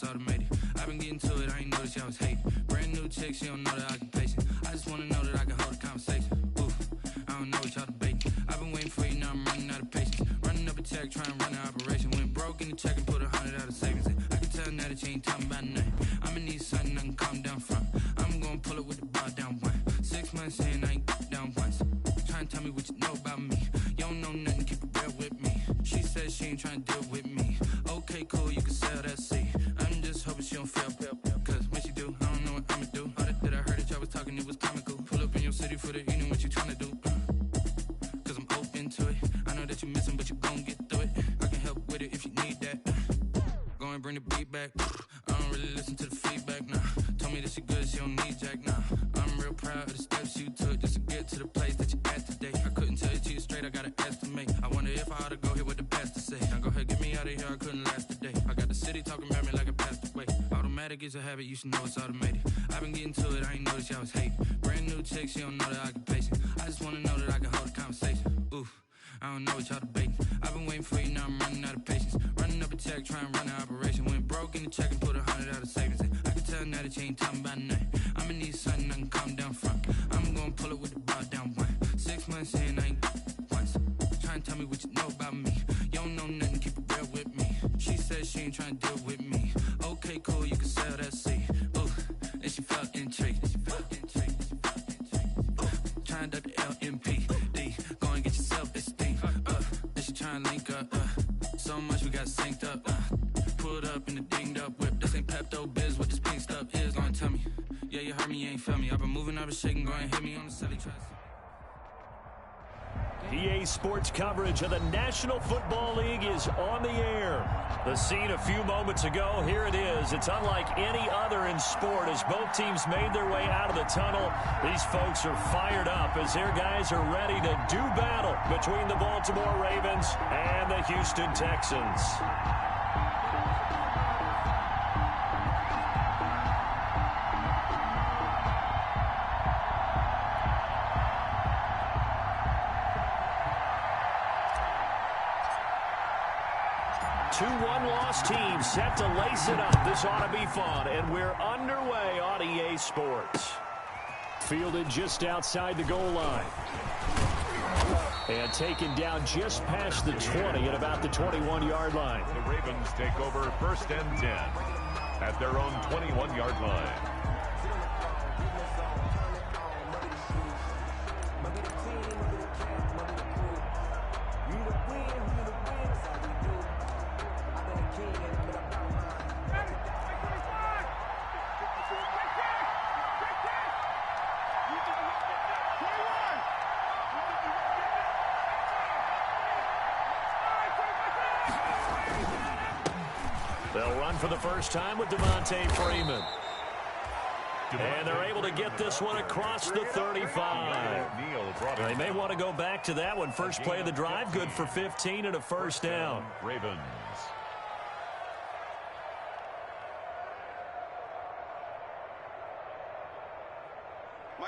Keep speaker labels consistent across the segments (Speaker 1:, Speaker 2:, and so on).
Speaker 1: it's automated. I've been getting to it, I ain't noticed y'all was hating. Brand new chick, she don't know the occupation. I just wanna know that I can hold a conversation. Ooh, I don't know what y'all debating. I've been waiting for you, now I'm running out of patience. Running up a check, trying to run an operation. Went broke in the check and put 100 out of savings in. I can tell now that you ain't talking about nothing. I'ma need something I can calm down from. I'm gonna pull it with the bar down one. 6 months in, I ain't down once. Trying to tell me what you know about me. You don't know nothing, keep it real with me. She says she ain't trying to deal with me. Okay, cool, you can sell that seat. I'm just hoping she don't fail. Cause when she do, I don't know what I'ma do. All that I heard that y'all was talking, it was comical. Pull up in your city for the evening, what you trying to do? Cause I'm open to it. I know that you missing, but you gon' get through it. I can help with it if you need that. Go and bring the beat back. I don't really listen to the feedback, nah. Told me that she good, she don't need jack, nah. I'm real proud of the steps you took just to get to the place that you at today. I couldn't tell you to you straight, I gotta estimate. I wonder if I ought to go here with the best to say. Now go ahead, get me out of here, I couldn't last a day. I got the city talking about me like a passed away. Automatic is a habit, you should know it's automated. I've been getting to it, I ain't noticed y'all was hating. Brand new chick, she don't know the occupation. I just wanna know that I can hold a conversation. Ooh, I don't know what y'all debating. I've been waiting for you, now I'm running out of patience. Running up a check, trying to run an operation. Went broke in the check and put 100 out of savings in. I can tell now that you ain't talking about nothing. I'ma need something I can calm down from. I'm gonna pull it with the bar down one. 6 months in, I ain't once. Trying to tell me what you know about me. You don't know nothing, keep it real with me. She says she ain't trying to deal with me. Okay, cool, you can sell that seat. Ooh, and she felt intrigued. Trying to duck the LMPD. Go and get your self-esteem. And she trying to link up. So much we got synced up. Pulled up in the dinged up whip. This ain't Pepto-Biz, what this pink stuff is. Go and tell me. Yeah, you heard me, you ain't felt me. I've been moving, I've been shaking. Go and hit me on the silly tracks.
Speaker 2: EA Sports coverage of the National Football League is on the air. The scene a few moments ago, here it is. It's unlike any other in sport as both teams made their way out of the tunnel. These folks are fired up as their guys are ready to do battle between the Baltimore Ravens and the Houston Texans. Two one-loss teams set to lace it up. This ought to be fun, and we're underway on EA Sports. Fielded just outside the goal line. And taken down just past the 20 at about the 21-yard line.
Speaker 3: The Ravens take over 1st and 10 at their own 21-yard line.
Speaker 2: They'll run for the first time with Devontae Freeman. And they're able to get this one across the 35. They may want to go back to that one. First play of the drive, good for 15 and a first down.
Speaker 3: Ravens.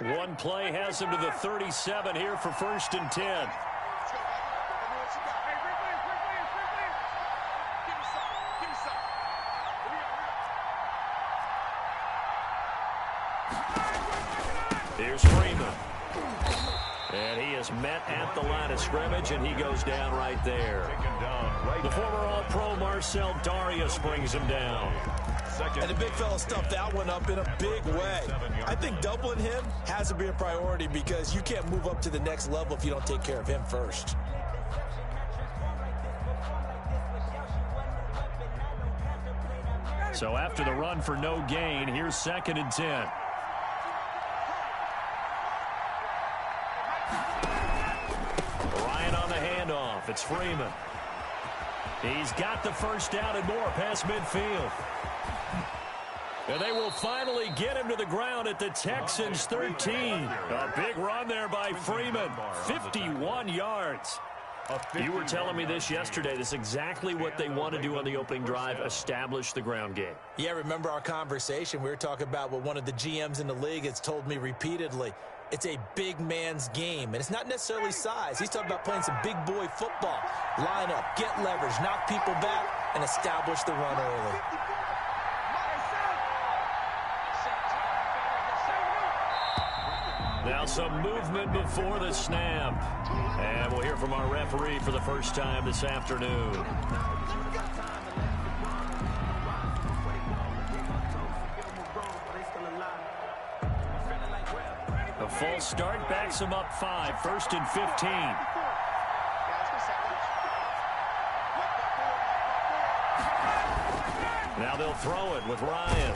Speaker 2: One play has him to the 37 here for 1st and 10. Here's Freeman. And he is met at the line of scrimmage, and he goes down right there. The former All-Pro Marcel Darius brings him down.
Speaker 4: And the big fella stuffed that one up in a big way. I think doubling him has to be a priority because you can't move up to the next level if you don't take care of him first.
Speaker 2: So after the run for no gain, here's 2nd and 10. Ryan on the handoff. It's Freeman. He's got the first down and more past midfield. And they will finally get him to the ground at the Texans' 13. A big run there by Freeman. 51 yards. You were telling me this yesterday. This is exactly what they want to do on the opening drive, establish the ground game.
Speaker 4: Yeah, remember our conversation? We were talking about what one of the GMs in the league has told me repeatedly. It's a big man's game, and it's not necessarily size. He's talking about playing some big boy football. Line up, get leverage, knock people back, and establish the run early.
Speaker 2: Now some movement before the snap. And we'll hear from our referee for the first time this afternoon. A false start backs them up 5, 1st and 15. Now they'll throw it with Ryan.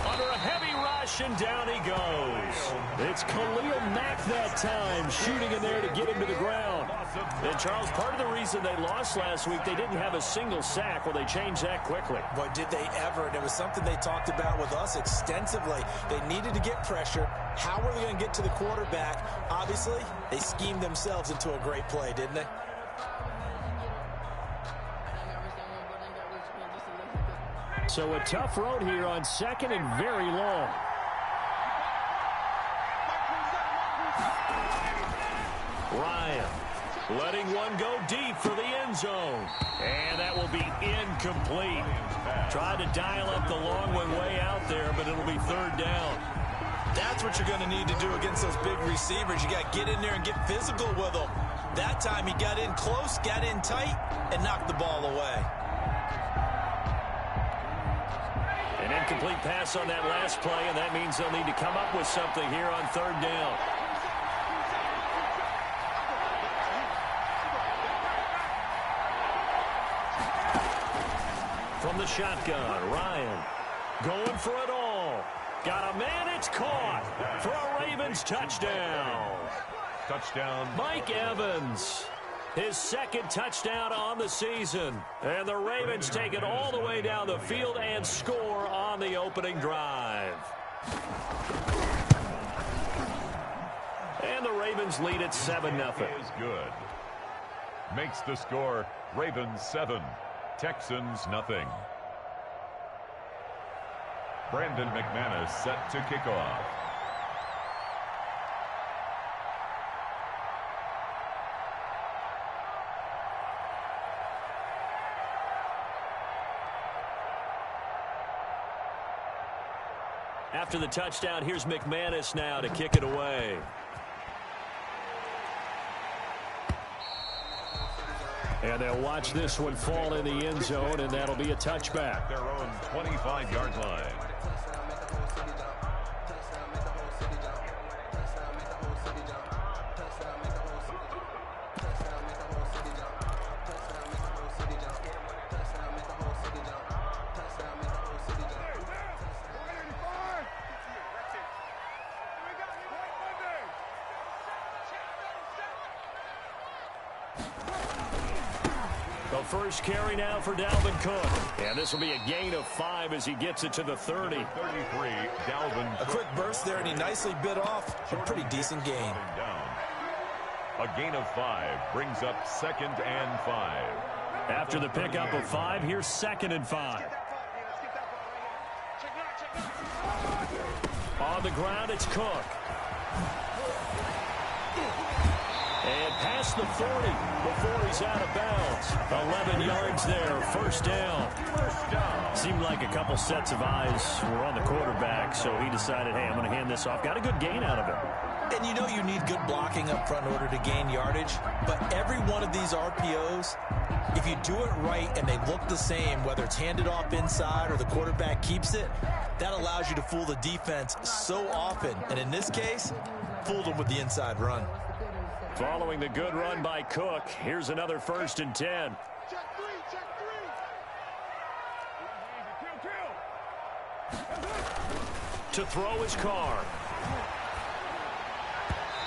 Speaker 2: Under a heavy rush, and down he goes. It's Khalil Mack that time, shooting in there to get him to the ground. And, Charles, part of the reason they lost last week, they didn't have a single sack. Well, they changed that quickly.
Speaker 4: Boy, did they ever. And it was something they talked about with us extensively. They needed to get pressure. How were they going to get to the quarterback? Obviously, they schemed themselves into a great play, didn't they?
Speaker 2: So a tough road here on 2nd and very long. Ryan letting one go deep for the end zone. And that will be incomplete. Tried to dial up the long one way out there, but it'll be 3rd down.
Speaker 4: That's what you're going to need to do against those big receivers. You got to get in there and get physical with them. That time he got in close, got in tight, and knocked the ball away.
Speaker 2: An incomplete pass on that last play, and that means they'll need to come up with something here on 3rd down. From the shotgun, Ryan going for it all. Got a man, it's caught for a Ravens touchdown.
Speaker 3: Touchdown.
Speaker 2: Mike Evans, his 2nd touchdown on the season. And the Ravens take it all the way down the field and score on the opening drive. And the Ravens lead at 7-0.
Speaker 3: Is good. Makes the score Ravens 7, Texans nothing. Brandon McManus set to kick off.
Speaker 2: After the touchdown, here's McManus now to kick it away. And they'll watch this one fall in the end zone, and that'll be a touchback.
Speaker 3: Their own 25-yard line.
Speaker 2: The first carry now for Dalvin Cook. And this will be a gain of 5 as he gets it to the 30.
Speaker 3: 33, Dalvin Cook.
Speaker 4: A quick burst there, and he nicely bit off a pretty decent gain.
Speaker 3: A gain of 5 brings up 2nd and 5.
Speaker 2: After the pickup of 5, here's 2nd and 5. On the ground, it's Cook. And past the 40 before he's out of bounds. 11 yards there, 1st down. Seemed like a couple sets of eyes were on the quarterback, so he decided, hey, I'm going to hand this off. Got a good gain out of it.
Speaker 4: And you know you need good blocking up front in order to gain yardage. But every one of these RPOs, if you do it right and they look the same, whether it's handed off inside or the quarterback keeps it, that allows you to fool the defense so often. And in this case, fooled them with the inside run.
Speaker 2: Following the good run by Cook, here's another 1st and 10. To throw his car.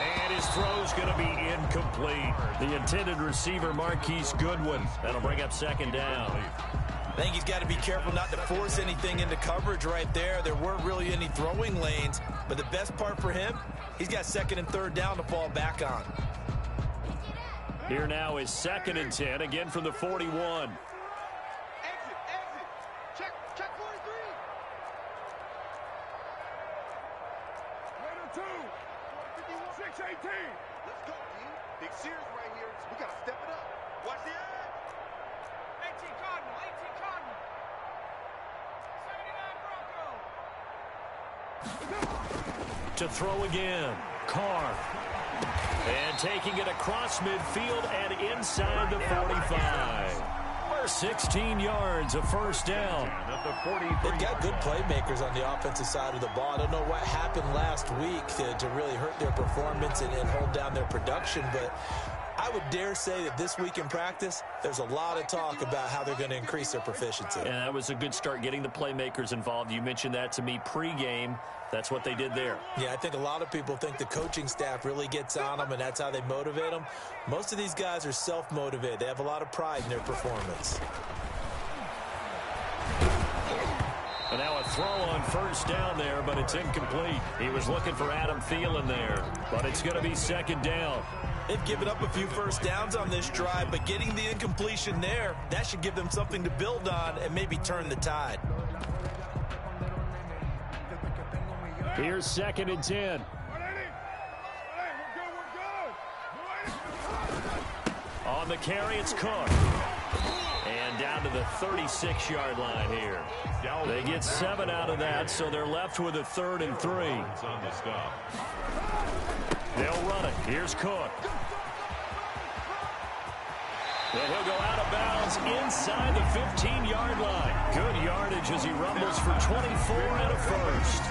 Speaker 2: And his throw's going to be incomplete. The intended receiver, Marquise Goodwin. That'll bring up 2nd down.
Speaker 4: I think he's got to be careful not to force anything into coverage right there. There weren't really any throwing lanes. But the best part for him, he's got 2nd and 3rd down to fall back on.
Speaker 2: Here now is 2nd and 10, again from the 41.
Speaker 5: Check 43. Raider 2. 618. Let's go, team. Big Sears right here. We got to step it up. Watch the edge. 18 Cardinal. 18 Cardinal. 79 Bronco.
Speaker 2: To throw again. Carr. And taking it across midfield and inside the 45. 16 yards, a first down.
Speaker 4: They've got good playmakers on the offensive side of the ball. I don't know what happened last week to really hurt their performance and hold down their production, but I would dare say that this week in practice, there's a lot of talk about how they're going to increase their proficiency.
Speaker 2: And that was a good start, getting the playmakers involved. You mentioned that to me pregame. That's what they did there.
Speaker 4: Yeah, I think a lot of people think the coaching staff really gets on them, and that's how they motivate them. Most of these guys are self-motivated. They have a lot of pride in their performance.
Speaker 2: And now a throw on first down there, but it's incomplete. He was looking for Adam Thielen there, but it's going to be second down.
Speaker 4: They've given up a few first downs on this drive, but getting the incompletion there, that should give them something to build on and maybe turn the tide.
Speaker 2: Here's 2nd and 10. On the carry, it's Cook. And down to the 36-yard line here. They get 7 out of that, so they're left with a 3rd and 3. They'll run it. Here's Cook. And he'll go out of bounds inside the 15-yard line. Good yardage as he rumbles for 24 and a first.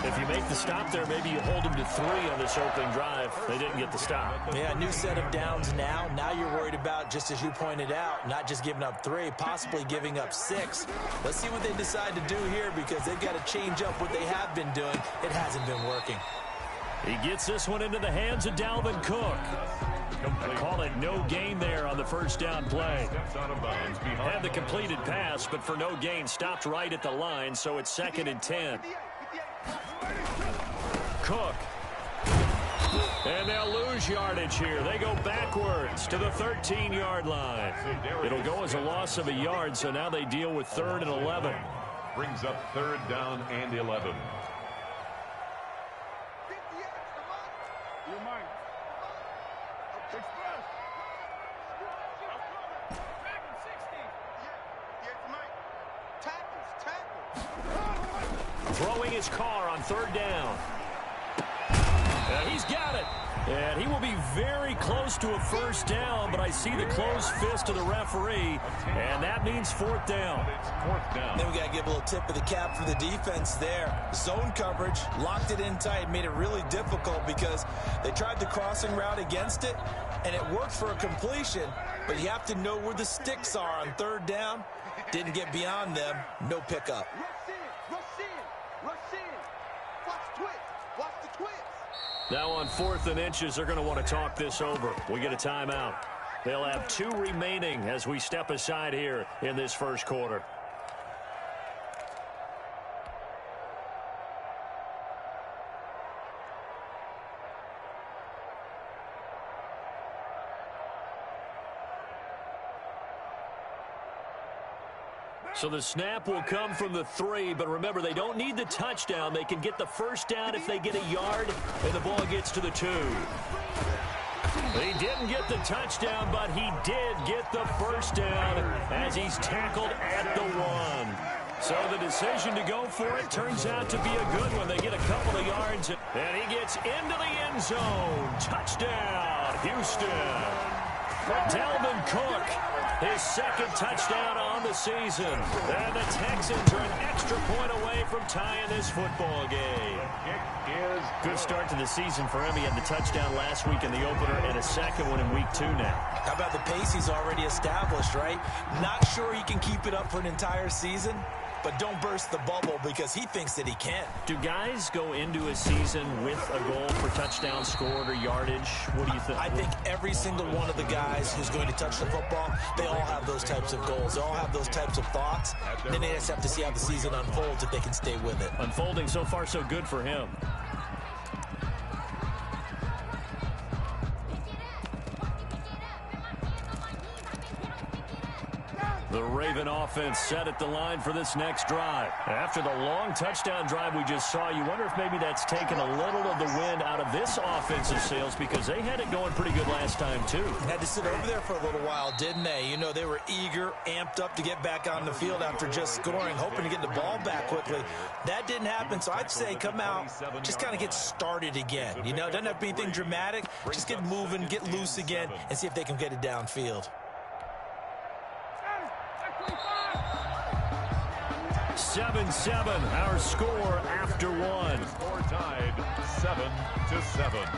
Speaker 2: If you make the stop there, maybe you hold him to 3 on this opening drive. They didn't get the stop.
Speaker 4: Yeah, new set of downs now. Now you're worried about, just as you pointed out, not just giving up 3, possibly giving up 6. Let's see what they decide to do here, because they've got to change up what they have been doing. It hasn't been working.
Speaker 2: He gets this one into the hands of Dalvin Cook. I call it no gain there on the first down play. Had the completed pass, but for no gain, stopped right at the line, so it's 2nd and 10. Cook. And they'll lose yardage here. They go backwards to the 13-yard line. It'll go as a loss of a yard, so now they deal with 3rd and 11.
Speaker 3: Brings up 3rd down and 11.
Speaker 2: Throwing his car on 3rd down. And he's got it. And he will be very close to a first down, but I see the closed fist of the referee, and that means 4th down.
Speaker 4: Then we got to give a little tip of the cap for the defense there. Zone coverage, locked it in tight, made it really difficult because they tried the crossing route against it, and it worked for a completion, but you have to know where the sticks are on 3rd down. Didn't get beyond them, no pickup.
Speaker 2: Now on 4th and inches, they're going to want to talk this over. We get a timeout. They'll have 2 remaining as we step aside here in this first quarter. So the snap will come from the 3, but remember, they don't need the touchdown. They can get the first down if they get a yard, and the ball gets to the 2. He didn't get the touchdown, but he did get the first down as he's tackled at the 1. So the decision to go for it turns out to be a good one. They get a couple of yards, and he gets into the end zone. Touchdown, Houston. For Dalvin Cook, his 2nd touchdown on the season. And the Texans are an extra point away from tying this football game. Good start to the season for him. He had the touchdown last week in the opener and a 2nd one in week 2 now.
Speaker 4: How about the pace he's already established, right? Not sure he can keep it up for an entire season, but don't burst the bubble because he thinks that he can.
Speaker 2: Do guys go into a season with a goal for touchdowns scored or yardage? What do you think?
Speaker 4: I think every single one of the guys who's going to touch the football, they all have those types of goals. They all have those types of thoughts. Then they just have to see how the season unfolds if they can stay with it.
Speaker 2: Unfolding so far so good for him. The Raven offense set at the line for this next drive. After the long touchdown drive we just saw, you wonder if maybe that's taken a little of the wind out of this offensive sails, because they had it going pretty good last time too.
Speaker 4: Had to sit over there for a little while, didn't they? You know, they were eager, amped up to get back on the field after just scoring, hoping to get the ball back quickly. That didn't happen, so I'd say come out, just kind of get started again. You know, it doesn't have to be anything dramatic. Just get moving, get loose again, and see if they can get it downfield.
Speaker 2: 7-7, our score after one.
Speaker 3: Score tied 7-7.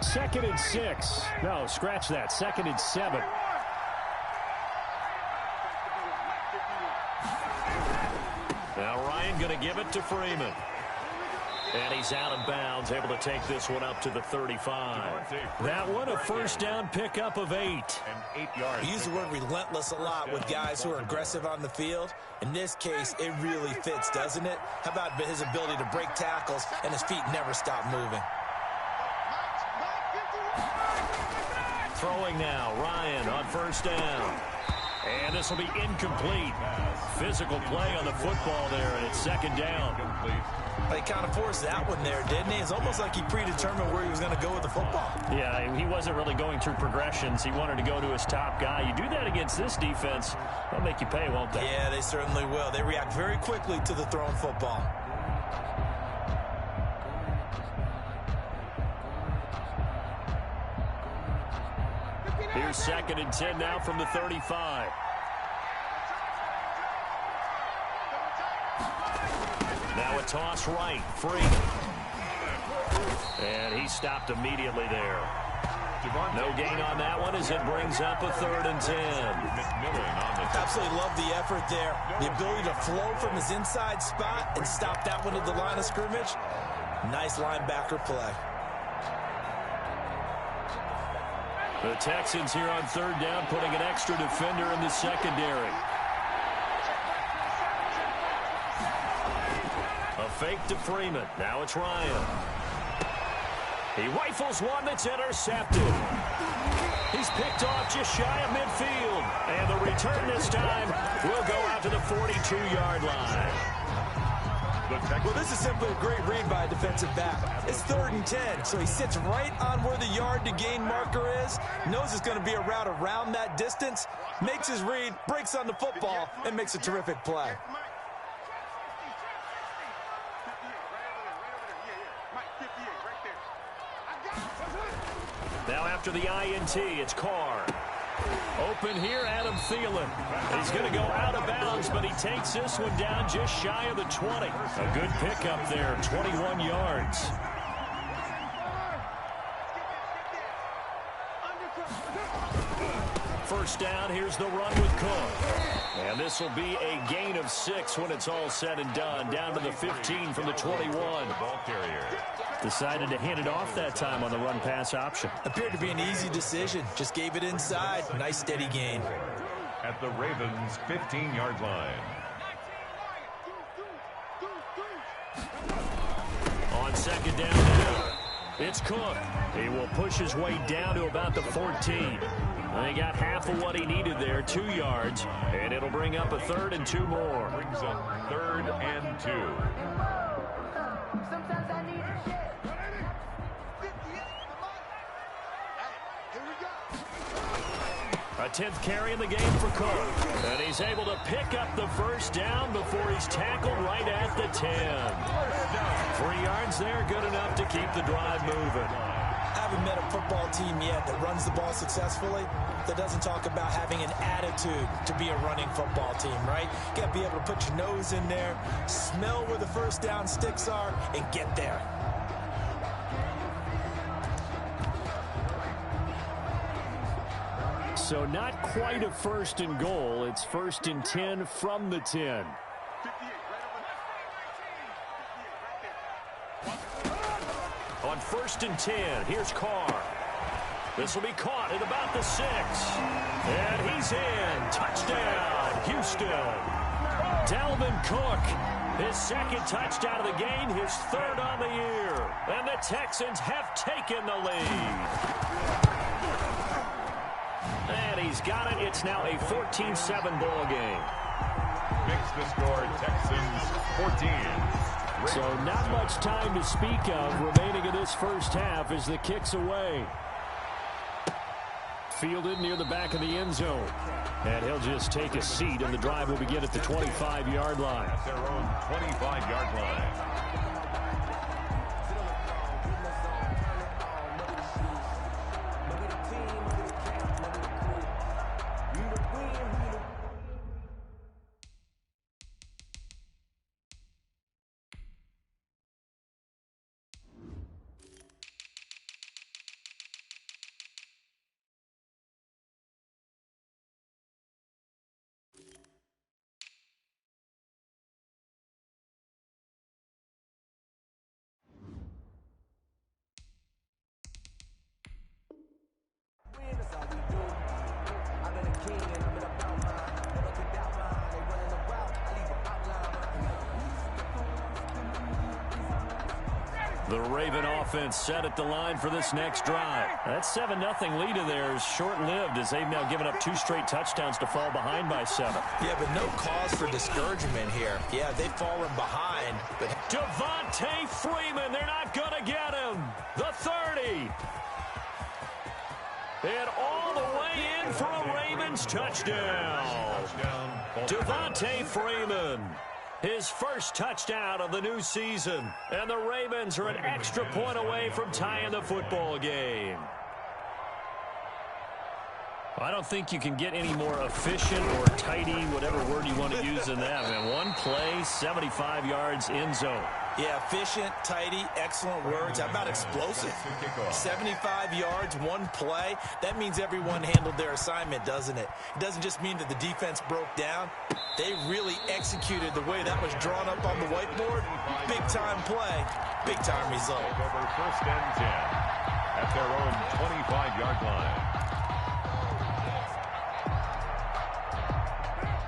Speaker 2: 2nd and 6. No, scratch that. 2nd and 7. Now Ryan going to give it to Freeman. And he's out of bounds, able to take this one up to the 35. That one a first down pickup of 8.
Speaker 3: And 8 yards.
Speaker 4: We use the word relentless a lot with guys who are aggressive on the field. In this case, it really fits, doesn't it? How about his ability to break tackles and his feet never stop moving?
Speaker 2: Throwing now, Ryan on first down. And this will be incomplete. Physical play on the football there, and it's 2nd down.
Speaker 4: He kind of forced that one there, didn't he? It's almost like he predetermined where he was going to go with the football.
Speaker 2: Yeah, he wasn't really going through progressions. He wanted to go to his top guy. You do that against this defense, they'll make you pay, won't they?
Speaker 4: Yeah, they certainly will. They react very quickly to the thrown football.
Speaker 2: Here's 2nd and 10 now from the 35. Now a toss right, Freeman. And he stopped immediately there. No gain on that one as it brings up a 3rd and 10.
Speaker 4: Absolutely love the effort there. The ability to flow from his inside spot and stop that one at the line of scrimmage. Nice linebacker play.
Speaker 2: The Texans here on 3rd down, putting an extra defender in the secondary. A fake to Freeman. Now it's Ryan. He rifles one that's intercepted. He's picked off just shy of midfield. And the return this time will go out to the 42-yard line.
Speaker 4: Well, this is simply a great read by a defensive back. It's 3rd and 10, so he sits right on where the yard to gain marker is, knows it's going to be a route around that distance, makes his read, breaks on the football, and makes a terrific play.
Speaker 2: Now after the INT, it's Carr. Open here, Adam Thielen. He's going to go out of bounds, but he takes this one down just shy of the 20. A good pickup there, 21 yards. First down, here's the run with Cook. And this will be a gain of 6 when it's all said and done. Down to the 15 from the 21.
Speaker 3: Ball carrier.
Speaker 2: Decided to hand it off that time on the run-pass option.
Speaker 4: Appeared to be an easy decision. Just gave it inside. Nice steady gain.
Speaker 3: At the Ravens' 15-yard line.
Speaker 2: On 2nd down now, it's Cook. He will push his way down to about the 14. And he got half of what he needed there, 2 yards, and it'll bring up a 3rd and 2 more.
Speaker 3: Brings up 3rd and 2.
Speaker 5: Sometimes I need a shit.
Speaker 2: A 10th carry in the game for Cook. And he's able to pick up the first down before he's tackled right at the 10. 3 yards there, good enough to keep the drive moving.
Speaker 4: I haven't met a football team yet that runs the ball successfully that doesn't talk about having an attitude to be a running football team, right? You got to be able to put your nose in there, smell where the first down sticks are, and get there.
Speaker 2: So not quite a 1st and goal. It's 1st and 10 from the 10. On 1st and 10, here's Carr. This will be caught at about the 6. And he's in. Touchdown, Houston. Dalvin Cook, his 2nd touchdown of the game, his 3rd on the year. And the Texans have taken the lead. and he's got it. It's now a 14-7 ball game.
Speaker 3: Makes the score Texans 14.
Speaker 2: So not much time to speak of remaining in this first half as the kick's away. Fielded near the back of the end zone. And he'll just take a seat, and the drive will begin at the 25-yard line.
Speaker 3: At their own 25-yard line.
Speaker 2: The Raven offense set at the line for this next drive. That 7-0 lead of theirs short-lived as they've now given up 2 straight touchdowns to fall behind by 7.
Speaker 4: Yeah, but no cause for discouragement here. Yeah, they've fallen behind. But
Speaker 2: Devontae Freeman, they're not going to get him. The 30. And all the way in for a Ravens touchdown. Devontae Freeman. His first touchdown of the new season. And the Ravens are an extra point away from tying the football game. I don't think you can get any more efficient or tidy, whatever word you want to use in that. Man, one play, 75 yards, end zone.
Speaker 4: yeah, efficient, tidy, excellent words. How about explosive? 75 yards, one play. That means everyone handled their assignment, doesn't it? It doesn't just mean that the defense broke down. They really executed the way that was drawn up on the whiteboard. Big-time play, big-time result.
Speaker 3: Over 1st and 10 at their own 25-yard line.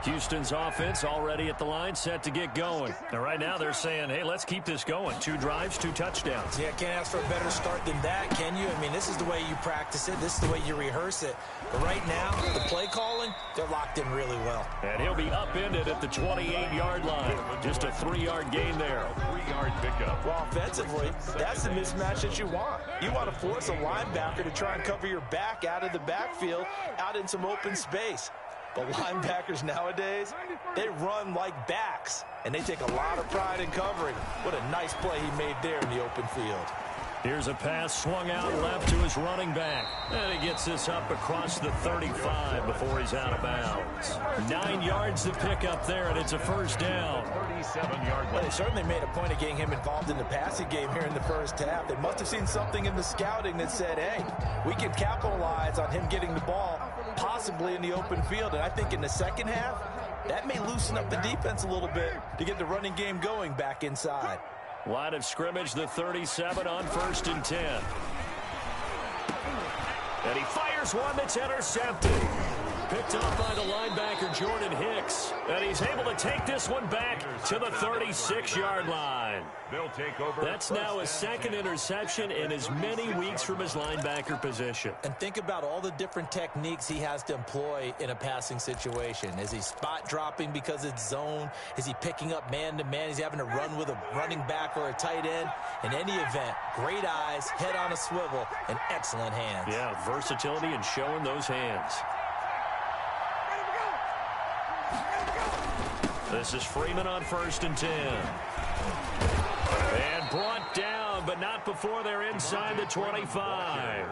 Speaker 2: Houston's offense already at the line, set to get going. And right now they're saying, hey, let's keep this going. 2 drives, 2 touchdowns.
Speaker 4: Yeah, can't ask for a better start than that, can you? I mean, this is the way you practice it. This is the way you rehearse it. But right now, the play calling, they're locked in really well.
Speaker 2: And he'll be upended at the 28-yard line. Just a 3-yard gain there.
Speaker 3: 3-yard pickup.
Speaker 4: Well, offensively, that's the mismatch that you want. You want to force a linebacker to try and cover your back out of the backfield, out in some open space. But linebackers nowadays, they run like backs, and they take a lot of pride in covering. What a nice play he made there in the open field.
Speaker 2: Here's a pass swung out left to his running back. And he gets this up across the 35 before he's out of bounds. 9 yards to pick up there, and it's a first down.
Speaker 3: 37-yard
Speaker 4: Well, they certainly made a point of getting him involved in the passing game here in the first half. They must have seen something in the scouting that said, hey, we can capitalize on him getting the ball, possibly in the open field. And I think in the second half, that may loosen up the defense a little bit to get the running game going back inside.
Speaker 2: Line of scrimmage, the 37 on 1st and 10. And he fires one that's intercepted. Picked up by the linebacker, Jordan Hicks. And he's able to take this one back to the 36-yard line.
Speaker 3: They'll take over.
Speaker 2: That's now his second interception in as many weeks from his linebacker position.
Speaker 4: And think about all the different techniques he has to employ in a passing situation. Is he spot dropping because it's zone? Is he picking up man-to-man? Is he having to run with a running back or a tight end? In any event, great eyes, head on a swivel, and excellent hands.
Speaker 2: Yeah, versatility and showing those hands. This is Freeman on 1st and 10. And brought down, but not before they're inside the 25.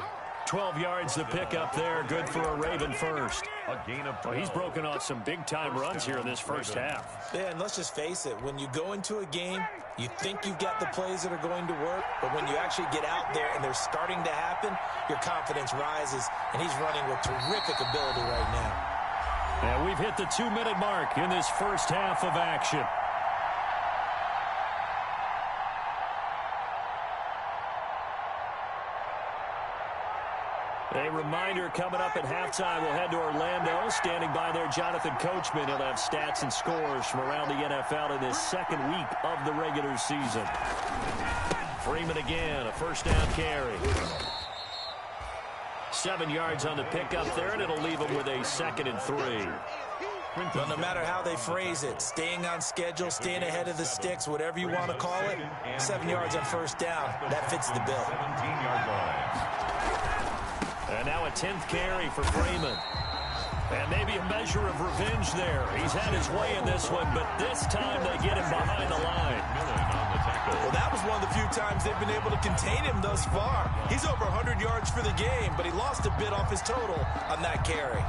Speaker 2: 12 yards to pick up there. Good for a Raven first.
Speaker 3: A gain of 12.
Speaker 2: Well, he's broken out some big-time runs here in this first half.
Speaker 4: Yeah, and let's just face it. When you go into a game, you think you've got the plays that are going to work, but when you actually get out there and they're starting to happen, your confidence rises, and he's running with terrific ability right now.
Speaker 2: And we've hit the 2-minute mark in this first half of action. A reminder coming up at halftime, we'll head to Orlando. Standing by there, Jonathan Coachman. He'll have stats and scores from around the NFL in this second week of the regular season. Freeman again, a first down carry. 7 yards on the pickup there, and it'll leave them with a 2nd and 3.
Speaker 4: Well, no matter how they phrase it, staying on schedule, staying ahead of the sticks, whatever you want to call it, 7 yards on first down, that fits the bill.
Speaker 3: 17-yard line.
Speaker 2: And now a 10th carry for Freeman. And maybe a measure of revenge there. He's had his way in this one, but this time they get him behind the line.
Speaker 4: Well, that was one of the few times they've been able to contain him thus far. He's over 100 yards for the game, but he lost a bit off his total on that carry.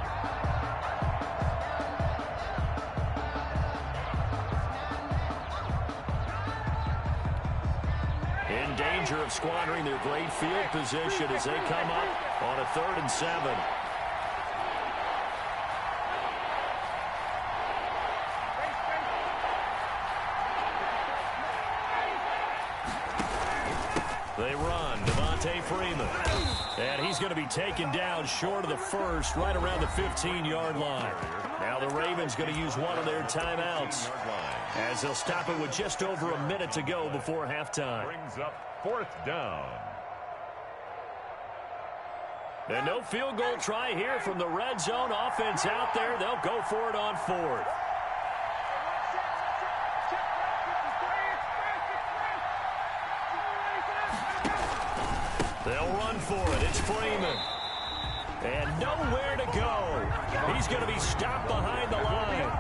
Speaker 2: In danger of squandering their great field position as they come up on a 3rd and 7. They run, Freeman. And he's going to be taken down short of the first, right around the 15-yard line. Now the Ravens going to use one of their timeouts as they'll stop it with just over a minute to go before halftime.
Speaker 3: Brings up 4th down.
Speaker 2: And no field goal try here from the red zone offense out there. They'll go for it on 4th. They'll run for it. It's Freeman. And nowhere to go. He's going to be stopped behind the line.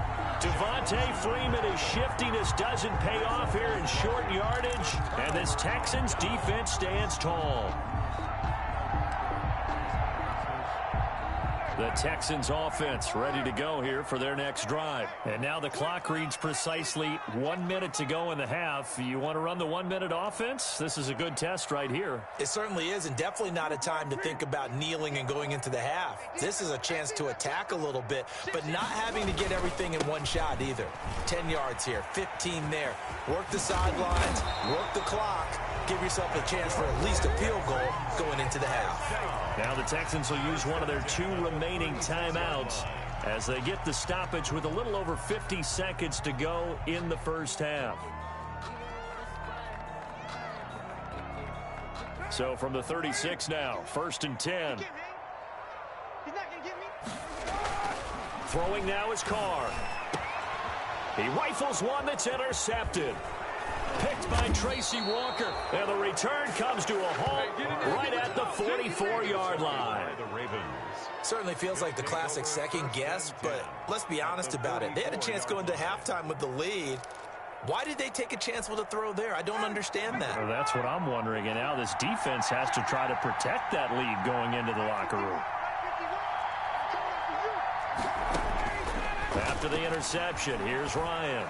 Speaker 2: Freeman is shifting. This doesn't pay off here in short yardage. And this Texans defense stands tall. The Texans offense ready to go here for their next drive. And now the clock reads precisely 1 minute to go in the half. You want to run the 1 minute offense? This is a good test right here.
Speaker 4: It certainly is, and definitely not a time to think about kneeling and going into the half. This is a chance to attack a little bit, but not having to get everything in one shot either. 10 yards here, 15 there. Work the sidelines, work the clock. Give yourself a chance for at least a field goal going into the half.
Speaker 2: Now the Texans will use one of their 2 remaining timeouts as they get the stoppage with a little over 50 seconds to go in the first half. So from the 36 now, 1st and 10. Throwing now is Carr. He rifles one that's intercepted. Picked by Tracy Walker. And the return comes to a halt right at the 44-yard line.
Speaker 4: Certainly feels like the classic second guess, but let's be honest about it. They had a chance going into halftime with the lead. Why did they take a chance with a throw there? I don't understand that.
Speaker 2: Well, that's what I'm wondering. And now this defense has to try to protect that lead going into the locker room. After the interception, here's Ryan.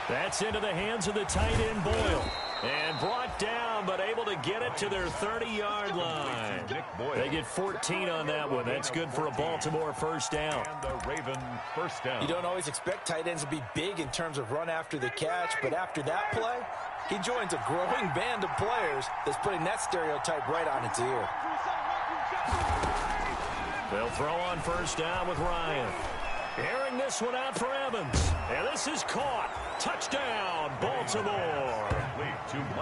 Speaker 2: That's into the hands of the tight end Boyle. And brought down, but able to get it to their 30-yard line. They get 14 on that one. That's good for a Baltimore first down.
Speaker 3: And the Raven first down.
Speaker 4: You don't always expect tight ends to be big in terms of run after the catch, but after that play, he joins a growing band of players that's putting that stereotype right on its ear.
Speaker 2: They'll throw on first down with Ryan. Airing this one out for Evans. And this is caught. Touchdown, Baltimore.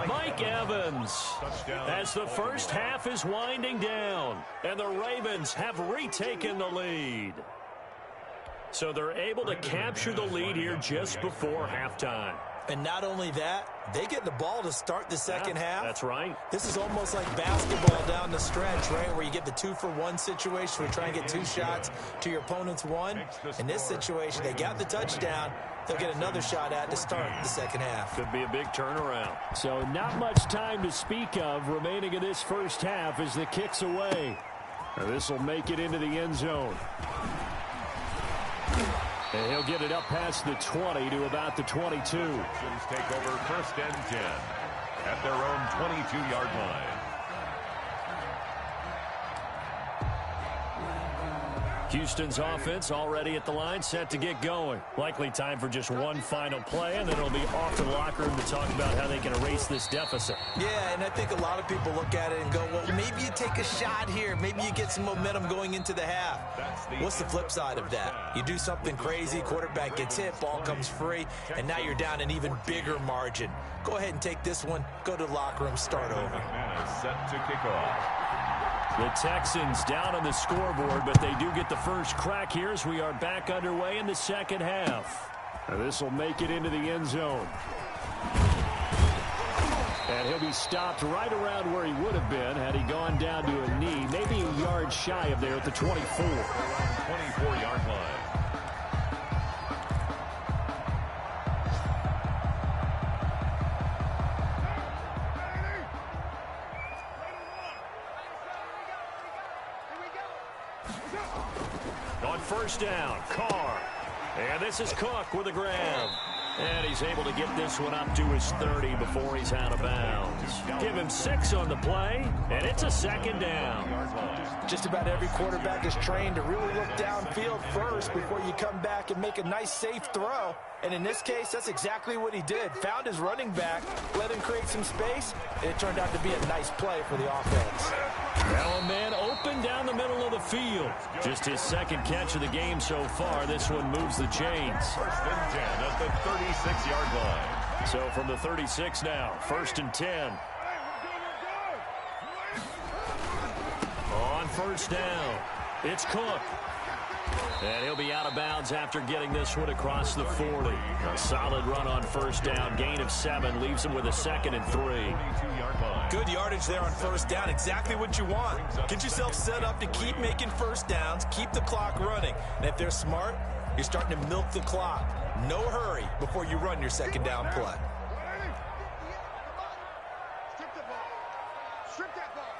Speaker 2: Mike Evans. As the first half is winding down, and the Ravens have retaken the lead. So they're able to capture the lead here just before halftime.
Speaker 4: And not only that, they get the ball to start the second half.
Speaker 2: That's right.
Speaker 4: This is almost like basketball down the stretch, right, where you get the 2-for-1 situation where you try and get 2 shots to your opponent's 1. In this situation, they got the touchdown. They'll get another shot at to start the second half.
Speaker 2: Could be a big turnaround.
Speaker 6: So not much time to speak of remaining in this first half as the kick's away. This will make it into the end zone. And he'll get it up past the 20 to about the 22.
Speaker 3: Take over 1st and 10 at their own 22-yard line.
Speaker 2: Houston's offense already at the line, set to get going. Likely time for just one final play, and then it'll be off to the locker room to talk about how they can erase this deficit.
Speaker 4: Yeah, and I think a lot of people look at it and go, well, maybe you take a shot here. Maybe you get some momentum going into the half. What's the flip side of that? You do something crazy, quarterback gets hit, ball comes free, and now you're down an even bigger margin. Go ahead and take this one, go to the locker room, start over.
Speaker 3: Set to kick off.
Speaker 6: The Texans down on the scoreboard, but they do get the first crack here as we are back underway in the second half. This will make it into the end zone. And he'll be stopped right around where he would have been had he gone down to a knee, maybe a yard shy of there at the 24.
Speaker 3: 24-yard line.
Speaker 6: On first down, Carr. And this is Cook with a grab. And he's able to get this one up to his 30 before he's out of bounds. Give him 6 on the play, and it's a second down.
Speaker 4: Just about every quarterback is trained to really look downfield first before you come back and make a nice, safe throw. And in this case, that's exactly what he did. Found his running back, let him create some space, and it turned out to be a nice play for the offense.
Speaker 6: Now a man open down the middle of the field. Just his second catch of the game so far. This one moves the chains.
Speaker 3: First and 10 at the 36-yard line.
Speaker 6: So from the 36 now, first and 10. On first down, it's Cook. And he'll be out of bounds after getting this one across the 40. A solid run on first down. Gain of 7 leaves him with a second and 3.
Speaker 4: Good yardage there on first down. Exactly what you want. Get yourself set up to keep making first downs. Keep the clock running. And if they're smart, you're starting to milk the clock. No hurry before you run your second down play.
Speaker 5: Strip the ball. Strip that ball.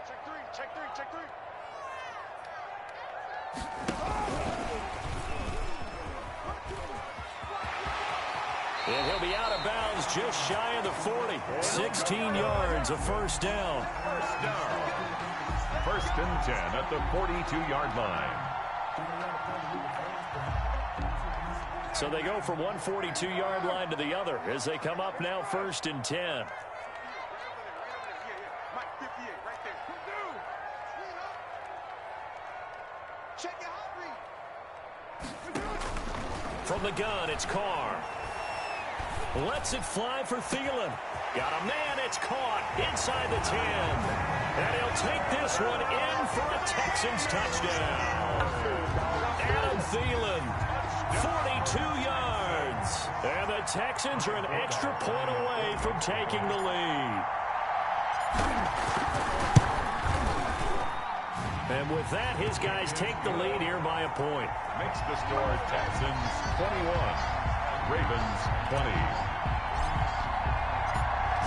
Speaker 5: Check 3, check 3, check 3.
Speaker 6: And he'll be out of bounds just shy of the 40. 16 yards, a first down.
Speaker 3: First down. First and 10 at the 42-yard line.
Speaker 6: So they go from one 42-yard line to the other as they come up now first and 10. From the gun, it's Carr. Lets it fly for Thielen. Got a man, it's caught inside the 10. And he'll take this one in for a Texans touchdown. Adam Thielen, 42 yards. And the Texans are an extra point away from taking the lead. And with that, his guys take the lead here by a point.
Speaker 3: Makes the score Texans 21, Ravens 20.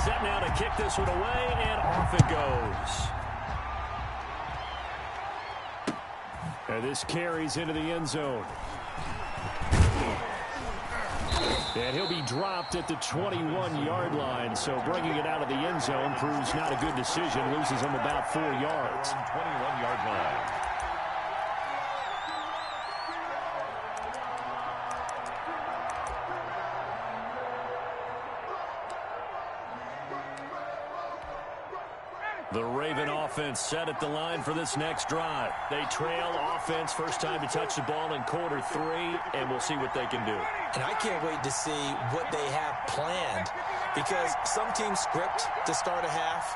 Speaker 6: Set now to kick this one away, and off it goes. And this carries into the end zone. And he'll be dropped at the 21-yard line, so bringing it out of the end zone proves not a good decision. Loses him about 4 yards.
Speaker 3: 21-yard line.
Speaker 6: The Raven offense set at the line for this next drive. They trail offense, first time to touch the ball in quarter 3, and we'll see what they can do.
Speaker 4: And I can't wait to see what they have planned, because some teams script to start a half.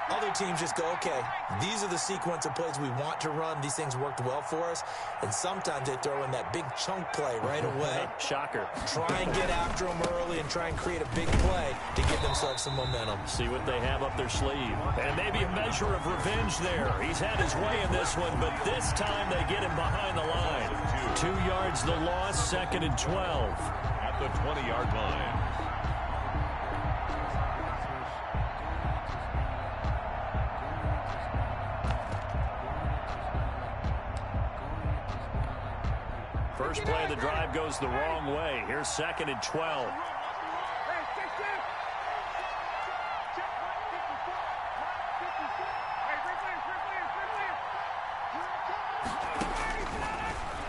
Speaker 4: Other teams just go, okay, these are the sequence of plays we want to run. These things worked well for us. And sometimes they throw in that big chunk play right away.
Speaker 6: Shocker.
Speaker 4: Try and get after them early and try and create a big play to give themselves some momentum.
Speaker 6: See what they have up their sleeve. And maybe a measure of revenge there. He's had his way in this one, but this time they get him behind the line. 2 yards the loss, second and 12.
Speaker 3: At the 20-yard line.
Speaker 6: First play of the drive goes the wrong way. Here's second and 12.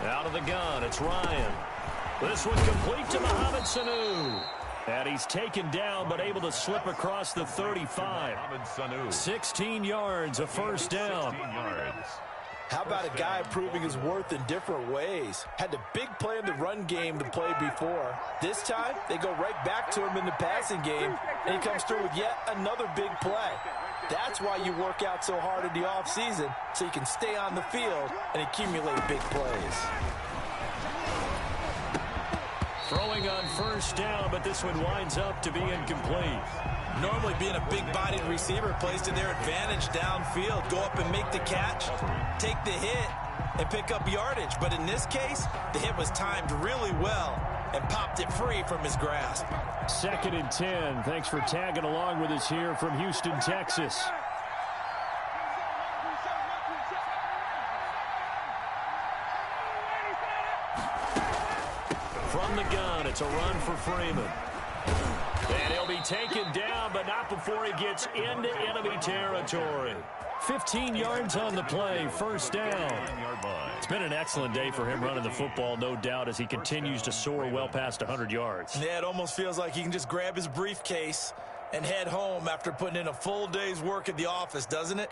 Speaker 6: Out of the gun, it's Ryan. This one complete to Mohamed Sanu. And he's taken down, but able to slip across the 35. 16 yards, a first down.
Speaker 3: 16 yards.
Speaker 4: How about a guy proving his worth in different ways? Had the big play in the run game to play before. This time, they go right back to him in the passing game, and he comes through with yet another big play. That's why you work out so hard in the offseason, so you can stay on the field and accumulate big plays.
Speaker 2: Throwing on first down, but this one winds up to be incomplete.
Speaker 4: Normally being a big-bodied receiver plays to their advantage downfield. Go up and make the catch, take the hit, and pick up yardage. But in this case, the hit was timed really well and popped it free from his grasp.
Speaker 2: 2nd and 10. Thanks for tagging along with us here from Houston, Texas. From the gun, it's a run for Freeman. And he'll be taken down, but not before he gets into enemy territory. 15 yards on the play, first down. It's been an excellent day for him running the football, no doubt, as he continues to soar well past 100 yards.
Speaker 4: Yeah, it almost feels like he can just grab his briefcase and head home after putting in a full day's work at the office, doesn't it?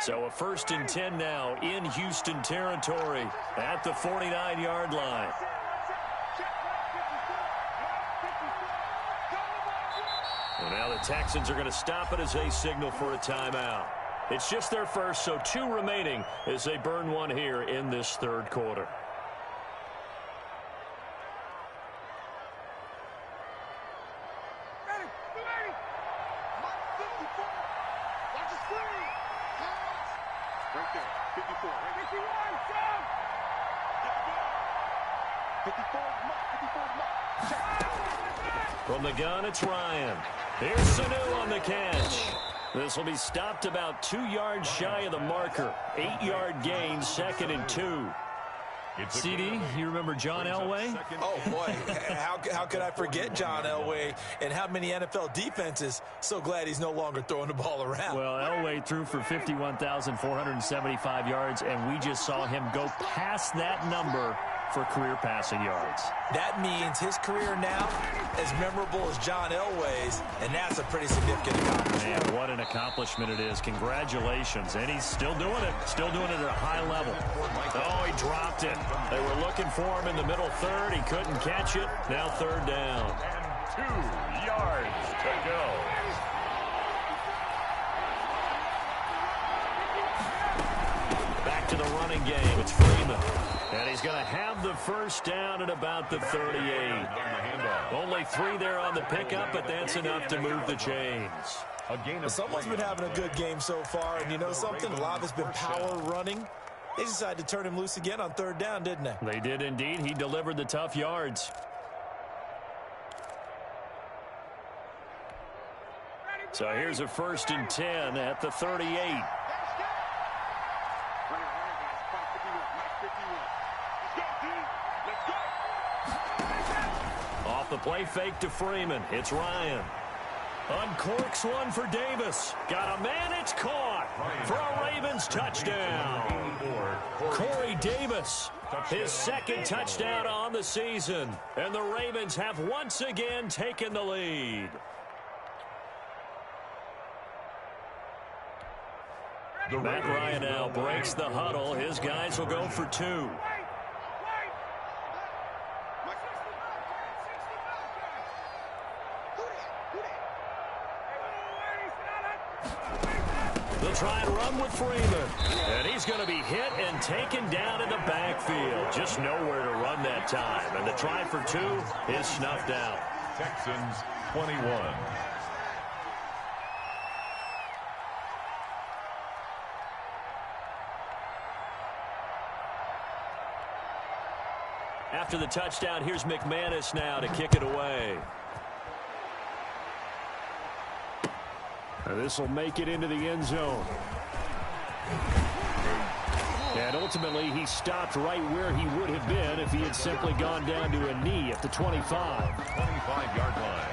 Speaker 2: So a 1st and 10 now in Houston territory at the 49-yard line. And now the Texans are going to stop it as they signal for a timeout. It's just their first, so 2 remaining as they burn one here in this 3rd quarter. From the gun, it's Ryan. Here's Sanu on the catch. This will be stopped about 2 yards shy of the marker. 8-yard gain, 2nd and 2. CD, you remember John Elway?
Speaker 4: Oh, boy. How could I forget John Elway and how many NFL defenses? So glad he's no longer throwing the ball around.
Speaker 2: Well, Elway threw for 51,475 yards, and we just saw him go past that number for career passing yards.
Speaker 4: That means his career now as memorable as John Elway's, and that's a pretty significant accomplishment.
Speaker 2: Man, what an accomplishment it is. Congratulations. And he's still doing it. Still doing it at a high level. Oh, he dropped it. They were looking for him in the middle 3rd. He couldn't catch it. Now 3rd down.
Speaker 3: And 2 yards to go.
Speaker 2: Back to the running game. It's Freeman. And he's going to have the first down at about the 38. Only 3 there on the pickup, but that's enough to move the chains.
Speaker 4: Someone's been having a good game so far, and you know something? A lot has been power running. They decided to turn him loose again on 3rd down, didn't they?
Speaker 2: They did indeed. He delivered the tough yards. So here's a 1st and 10 at the 38. Off the play fake to Freeman. It's Ryan. Uncorks one for Davis. Got a man. It's caught for a Ravens touchdown. Corey Davis, his 2nd touchdown on the season. And the Ravens have once again taken the lead. Matt Ryan now breaks the huddle. His guys will go for 2. They'll try and run with Freeman. And he's going to be hit and taken down in the backfield. Just nowhere to run that time. And the try for 2 is snuffed out.
Speaker 3: Texans 21.
Speaker 2: After the touchdown, here's McManus now to kick it away. This will make it into the end zone. And ultimately, he stopped right where he would have been if he had simply gone down to a knee at the 25.
Speaker 3: 25-yard line.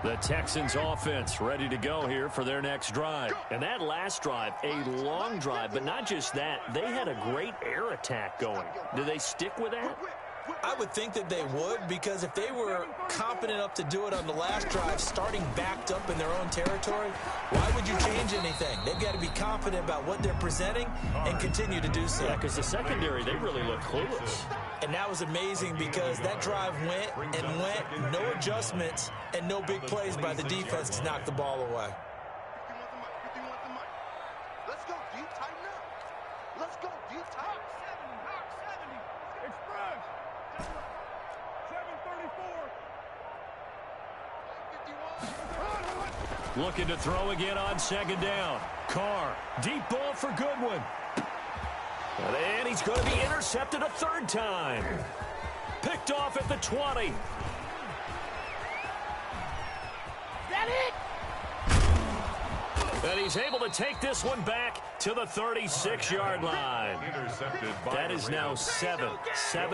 Speaker 2: The Texans offense ready to go here for their next drive. And that last drive, a long drive, but not just that. They had a great air attack going. Do they stick with that?
Speaker 4: I would think that they would, because if they were confident enough to do it on the last drive, starting backed up in their own territory, why would you change anything? They've got to be confident about what they're presenting and continue to do so.
Speaker 2: Yeah, because the secondary, they really look clueless.
Speaker 4: And that was amazing because that drive went and went, no adjustments and no big plays by the defense to knock the ball away.
Speaker 5: Let's go, D. Tighten up. Let's go, D. Tighten up. 70. Express. 734.
Speaker 2: Looking to throw again on second down. Carr, deep ball for Goodwin. And he's going to be intercepted a third time. Picked off at the 20.
Speaker 5: That it?
Speaker 2: And he's able to take this one back to the 36-yard line. That is now seven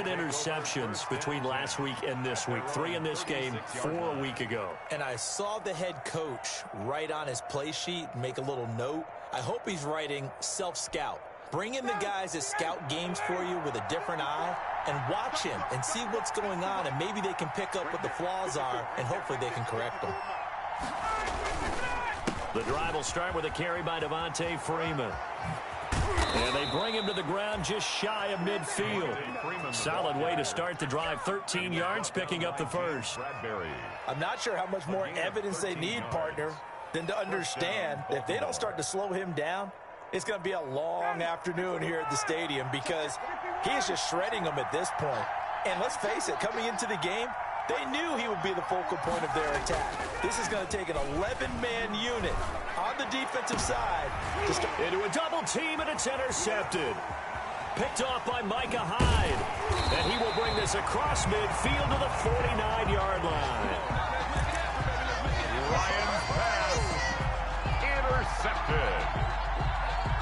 Speaker 2: interceptions between last week and this week. 3 in this game, 4 a week ago.
Speaker 4: And I saw the head coach write on his play sheet, make a little note. I hope he's writing self-scout. Bring in the guys that scout games for you with a different eye and watch him and see what's going on, and maybe they can pick up what the flaws are, and hopefully they can correct them.
Speaker 2: The drive will start with a carry by Devontae Freeman. And they bring him to the ground just shy of midfield. Solid way to start the drive. 13 yards, picking up the first.
Speaker 4: I'm not sure how much more evidence they need, partner, than to understand that if they don't start to slow him down, it's going to be a long afternoon here at the stadium, because he is just shredding them at this point. And let's face it, coming into the game, they knew he would be the focal point of their attack. This is going to take an 11-man unit on the defensive side to start.
Speaker 2: Into a double team, and it's intercepted. Picked off by Micah Hyde. And he will bring this across midfield to the 49-yard line.
Speaker 3: Ryan's pass intercepted.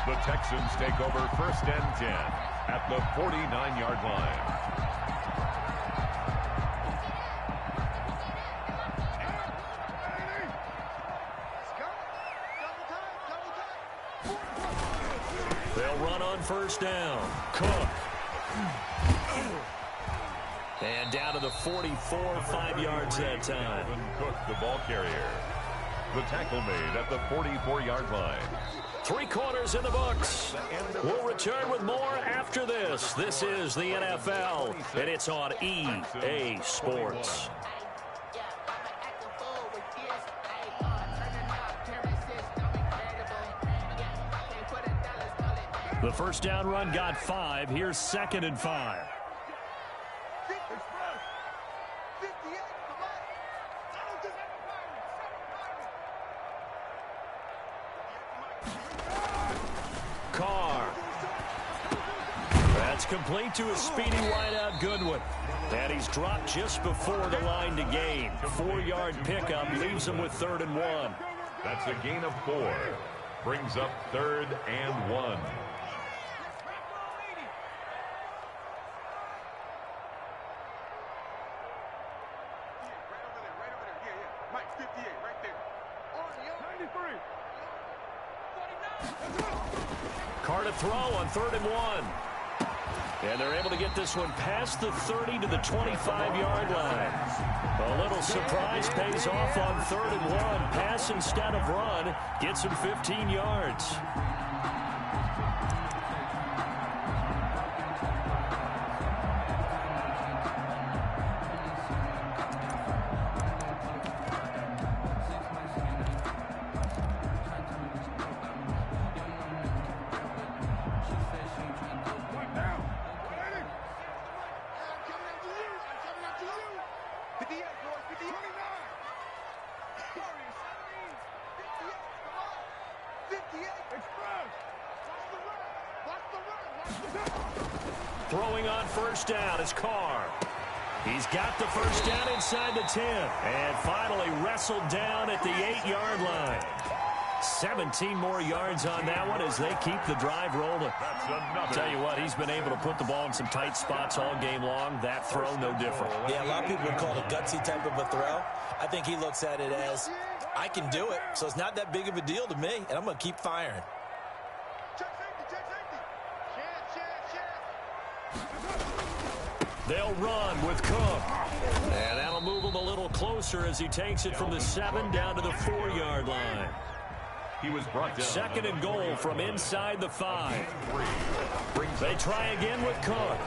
Speaker 3: The Texans take over 1st and 10 at the 49-yard line.
Speaker 2: They'll run on 1st down. Cook. And down to the 44, 5 yards that time.
Speaker 3: Cook, the ball carrier. The tackle made at the 44-yard line.
Speaker 2: 3 quarters in the books. We'll return with more after this. This is the NFL, and it's on EA Sports. The first down run got 5. Here's 2nd and 5. Carr. That's complete to a speedy wideout Goodwin. And he's dropped just before the line to gain. 4-yard pickup leaves him with 3rd and 1.
Speaker 3: That's a gain of 4. Brings up 3rd and 1.
Speaker 2: Carr to throw on 3rd and 1. And they're able to get this one past the 30 to the 25-yard line. A little surprise pays off on 3rd and 1. Pass instead of run. Gets him 15 yards. Throwing on 1st down is Carr. He's got the 1st down inside the 10. And finally wrestled down at the 8-yard line. 17 more yards on that one as they keep the drive rolling. Tell you what, he's been able to put the ball in some tight spots all game long. That throw, no different.
Speaker 4: Yeah, a lot of people would call it a gutsy type of a throw. I think he looks at it as, I can do it, so it's not that big of a deal to me, and I'm going to keep firing.
Speaker 2: They'll run with Cook. And that'll move him a little closer as he takes it from the 7 down to the 4-yard line.
Speaker 3: He was brought down.
Speaker 2: 2nd and goal from inside the 5. They try again with Cook.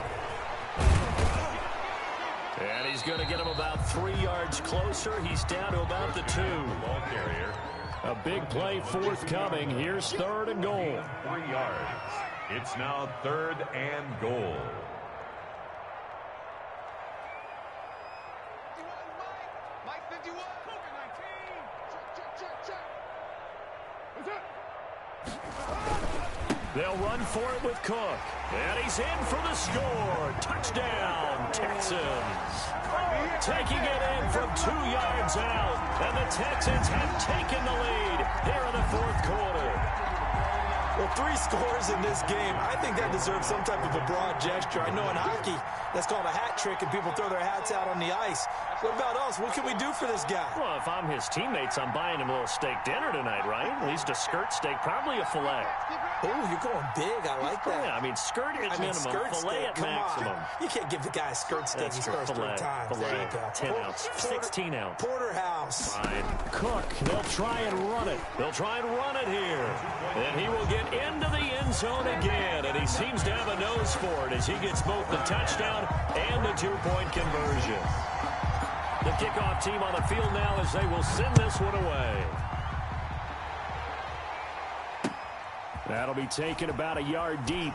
Speaker 2: And he's going to get him about 3 yards closer. He's down to about the 2.
Speaker 3: Ball carrier.
Speaker 2: A big play forthcoming. Here's 3rd and goal.
Speaker 3: 3 yards. It's now 3rd and goal.
Speaker 2: They'll run for it with Cook. And he's in for the score. Touchdown, Texans. Taking it in from 2 yards out. And the Texans have taken the lead here in the 4th quarter.
Speaker 4: Well, 3 scores in this game. I think that deserves some type of a broad gesture. I know in hockey, that's called a hat trick, and people throw their hats out on the ice. What about us? What can we do for this guy?
Speaker 2: Well, if I'm his teammates, I'm buying him a little steak dinner tonight, right? At least a skirt steak, probably a filet.
Speaker 4: Oh, you're going big. I like that.
Speaker 2: Yeah, I mean, skirt at minimum,
Speaker 4: skirt
Speaker 2: filet
Speaker 4: steak.
Speaker 2: at
Speaker 4: Come
Speaker 2: maximum.
Speaker 4: on. You can't give the guy a skirt steak.
Speaker 2: That's
Speaker 4: He
Speaker 2: true.
Speaker 4: scores 3 times.
Speaker 2: Filet,
Speaker 4: There you go.
Speaker 2: 10 ounce, 16 ounce.
Speaker 4: Porterhouse.
Speaker 2: Fine. Cook, they'll try and run it. They'll try and run it here. And he will get into the end zone again, and he seems to have a nose for it as he gets both the touchdown and the 2-point conversion. The kickoff team on the field now as they will send this one away. That'll be taken about a yard deep.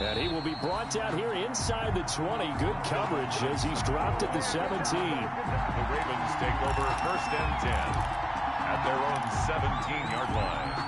Speaker 2: And he will be brought down here inside the 20. Good coverage as he's dropped at the 17.
Speaker 3: The Ravens take over 1st and 10 at their own 17-yard line.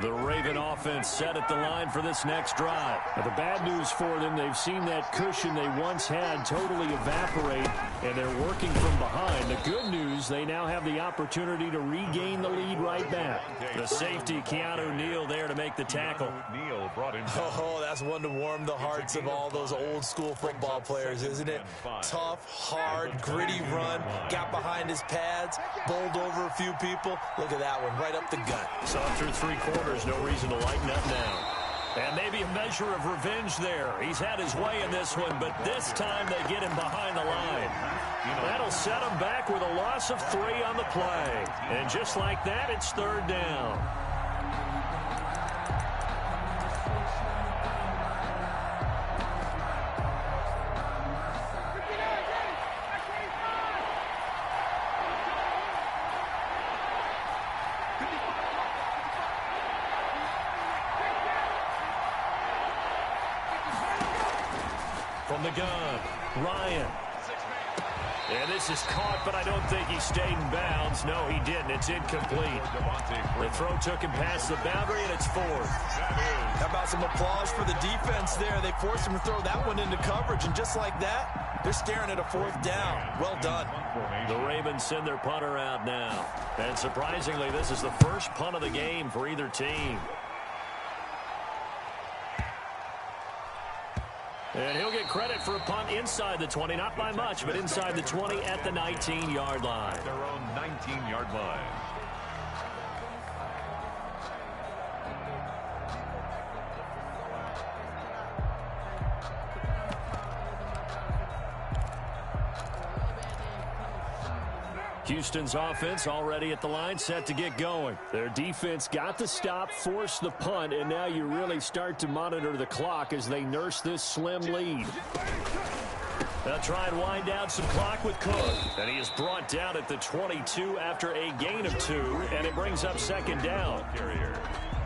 Speaker 2: The Raven offense set at the line for this next drive. Now, the bad news for them, they've seen that cushion they once had totally evaporate, and they're working from behind. The good news, they now have the opportunity to regain the lead right back. The safety, Keanu Neal, there to make the tackle.
Speaker 3: Neal brought him down.
Speaker 4: Oh, that's one to warm the hearts of all those old-school football players, isn't it? Tough, hard, gritty run, got behind his pads, bowled over a few people. Look at that one, right up the gut.
Speaker 2: So through 3 quarters, no reason to lighten up now. And maybe a measure of revenge there. He's had his way in this one, but this time they get him behind the line. That'll set him back with a loss of 3 on the play. And just like that, it's 3rd down. From the gun, Ryan. And this is caught, but I don't think he stayed in bounds. No, he didn't. It's incomplete. The throw took him past the boundary, and it's 4th.
Speaker 4: How about some applause for the defense there? They forced him to throw that one into coverage, and just like that, they're staring at a 4th down. Well done.
Speaker 2: The Ravens send their punter out now. And surprisingly, this is the first punt of the game for either team. And he'll get credit for a punt inside the 20, not by much, but inside the 20 at the 19-yard line.
Speaker 3: Their own 19-yard line.
Speaker 2: Houston's offense already at the line, set to get going. Their defense got the stop, forced the punt, and now you really start to monitor the clock as they nurse this slim lead. They'll try and wind down some clock with Cook. And he is brought down at the 22 after a gain of 2, and it brings up 2nd down.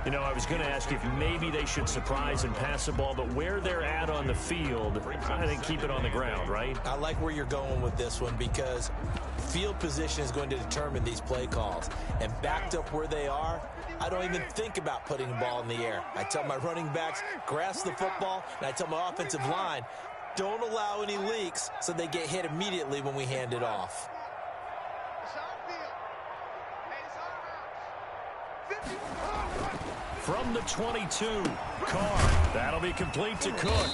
Speaker 2: You know, I was going to ask if maybe they should surprise and pass the ball, but where they're at on the field, I think keep it on the ground, right?
Speaker 4: I like where you're going with this one because field position is going to determine these play calls. And backed up where they are, I don't even think about putting the ball in the air. I tell my running backs, grasp the football, and I tell my offensive line, don't allow any leaks so they get hit immediately when we hand it off.
Speaker 2: From the 22, Carr. That'll be complete to Cook.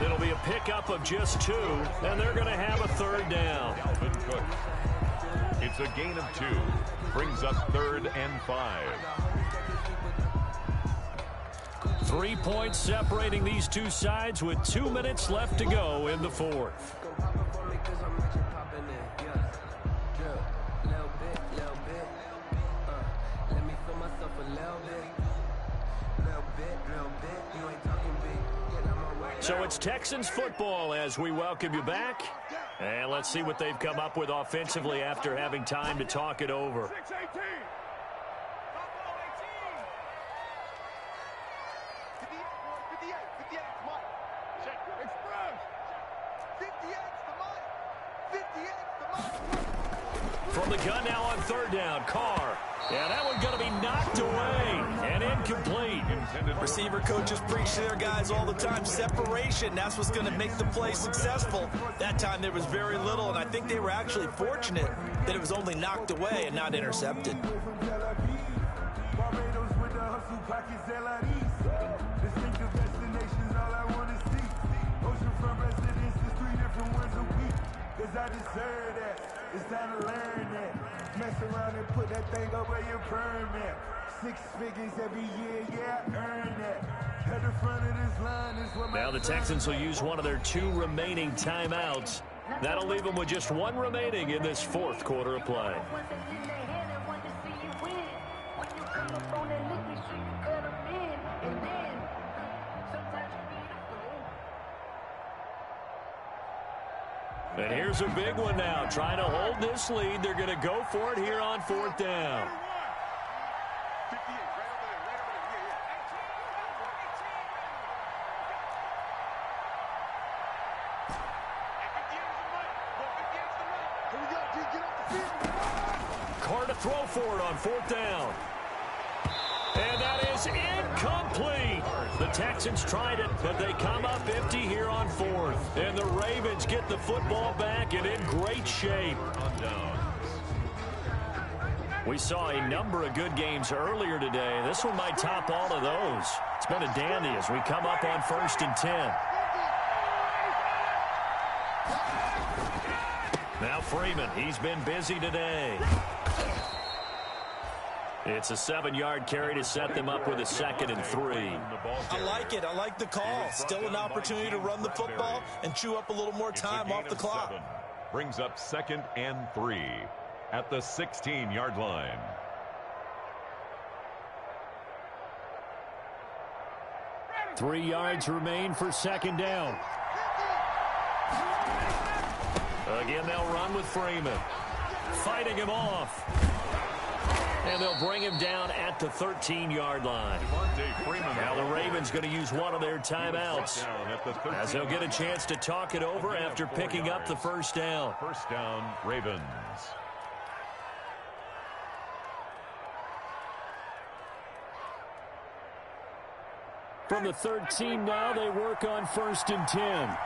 Speaker 2: It'll be a pickup of just 2, and they're going to have a third down.
Speaker 3: Cook. It's a gain of 2. Brings up 3rd and 5.
Speaker 2: 3 points separating these two sides with 2 minutes left to go in the fourth. So it's Texans football as we welcome you back. And let's see what they've come up with offensively after having time to talk it over.
Speaker 5: 6-18.
Speaker 2: From the gun now on third down, Carr. Yeah, that one's going to be knocked away and incomplete.
Speaker 4: Receiver coaches preach to their guys all the time. Separation, that's what's going to make the play successful. That time there was very little, and I think they were actually fortunate that it was only knocked away and not intercepted.
Speaker 7: I deserve that. It's time to learn that. Mess around and put that thing over your permit. 6 figures every year, yeah, I earned that. At the front of this line is what
Speaker 2: now the Texans will use one of their 2 remaining timeouts. That'll leave them with just 1 remaining in this fourth quarter of play. And here's a big one now. Trying to hold this lead. They're going to go for it here on fourth down. Carr to throw for it on fourth down. And that is incomplete. The Texans tried it, but they come up empty here on fourth. And the Ravens get the football back and in great shape. We saw a number of good games earlier today. This one might top all of those. It's been a dandy as we come up on 1st and 10. Now Freeman, he's been busy today. It's a 7-yard carry to set them up with a 2nd and 3.
Speaker 4: I like it. I like the call. Still an opportunity to run the football and chew up a little more time off the clock.
Speaker 3: 7. Brings up 2nd and 3 at the 16-yard line.
Speaker 2: Three yards remain for 2nd down. Again, they'll run with Freeman. Fighting him off. And they'll bring him down at the 13-yard line. Now the Ravens going to use one of their timeouts as they'll get a chance to talk it over after picking up the first down.
Speaker 3: First down, Ravens.
Speaker 2: From the 13 now, they work on 1st and 10.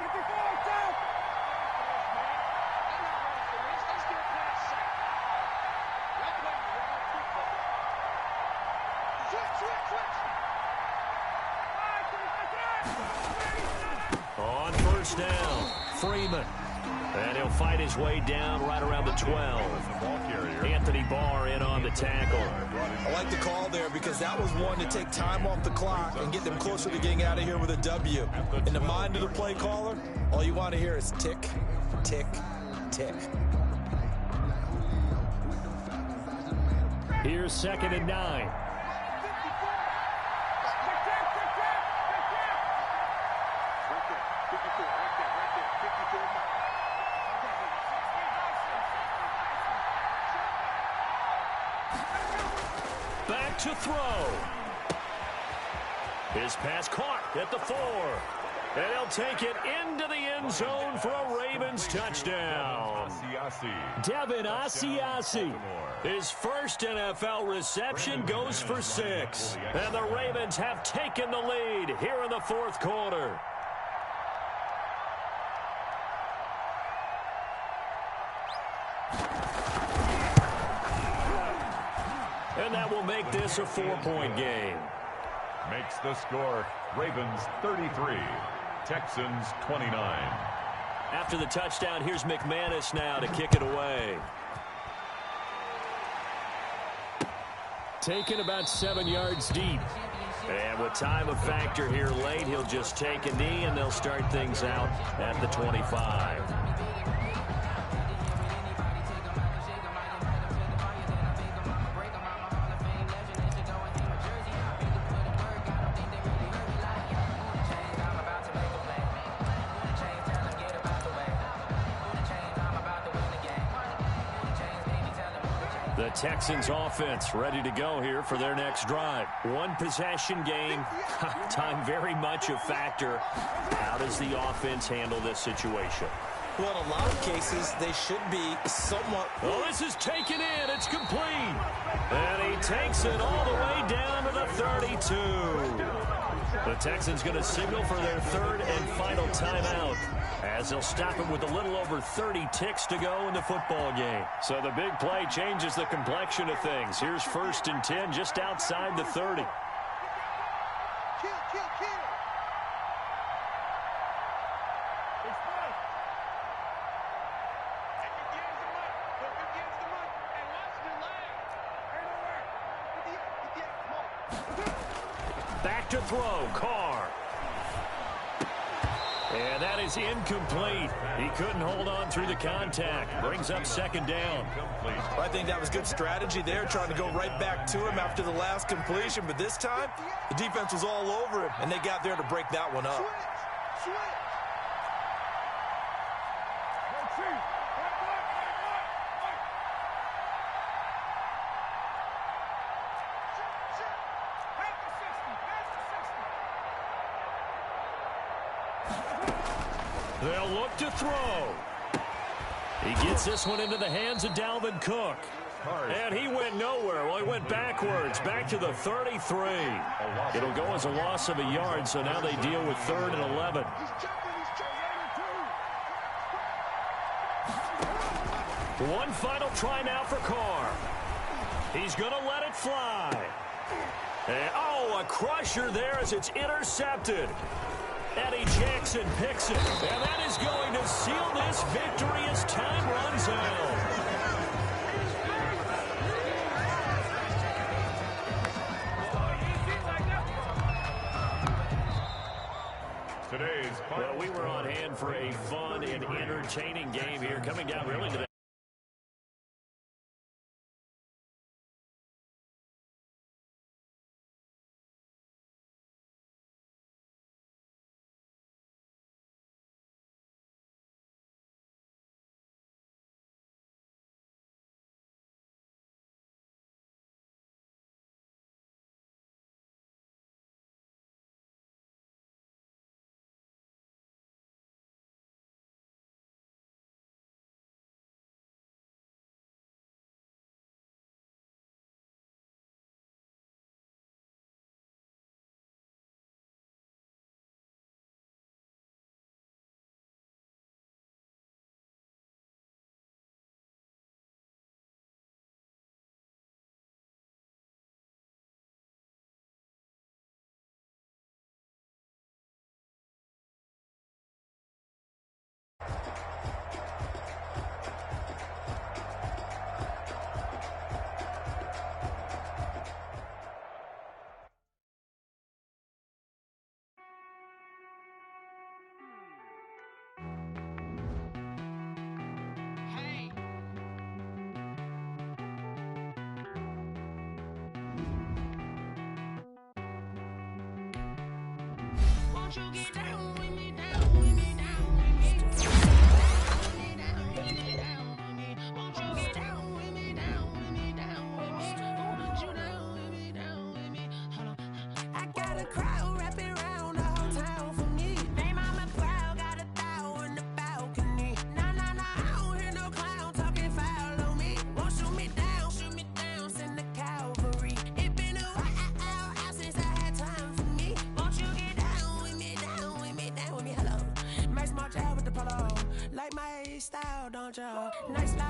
Speaker 2: On 1st down, Freeman. And he'll fight his way down right around the 12. Anthony Barr in on the tackle.
Speaker 4: I like the call there because that was one to take time off the clock and get them closer to getting out of here with a W. In the mind of the play caller, all you want to hear is tick, tick, tick.
Speaker 2: Here's 2nd and 9. back to throw. His pass caught at the 4. And he'll take it into the end zone for a Ravens touchdown. Devin Asiasi. His first NFL reception goes for 6. And the Ravens have taken the lead here in the fourth quarter. And that will make this a 4-point game.
Speaker 3: Makes the score Ravens 33, Texans 29.
Speaker 2: After the touchdown, here's McManus now to kick it away. Taken about 7 yards deep. And with time a factor here late, he'll just take a knee and they'll start things out at the 25. The Texans offense ready to go here for their next drive. One possession game. Time very much a factor. How does the offense handle this situation?
Speaker 4: Well, in a lot of cases, they should be somewhat...
Speaker 2: Oh, this is taken in. It's complete. And he takes it all the way down to the 32. The Texans going to signal for their third and final timeout, as they'll stop it with a little over 30 ticks to go in the football game. So the big play changes the complexion of things. Here's 1st and 10 just outside the 30. Back to throw, Carr. And that is incomplete. He couldn't hold on through the contact. Brings up 2nd down.
Speaker 4: I think that was good strategy there, trying to go right back to him after the last completion. But this time, the defense was all over him, and they got there to break that one up.
Speaker 2: They'll look to throw. He gets this one into the hands of Dalvin Cook. And he went nowhere. Well, he went backwards, back to the 33. It'll go as a loss of a yard, so now they deal with 3rd and 11. One final try now for Carr. He's going to let it fly. And, oh, a crusher there as it's intercepted. Eddie Jackson picks it, and that is going to seal this victory as time runs out. Well, we were on hand for a fun and entertaining game here, coming down really to the
Speaker 8: the crowd wrapping around the whole town for me. They mama proud, got a thou in the balcony. Nah, nah, nah, I don't hear no clown talking foul on me. Won't shoot me down, send the cavalry. It been a while since I had time for me. Won't you get down with me, down with me, down with me, hello. Max March out with the polo, like my style, don't you? Nice life.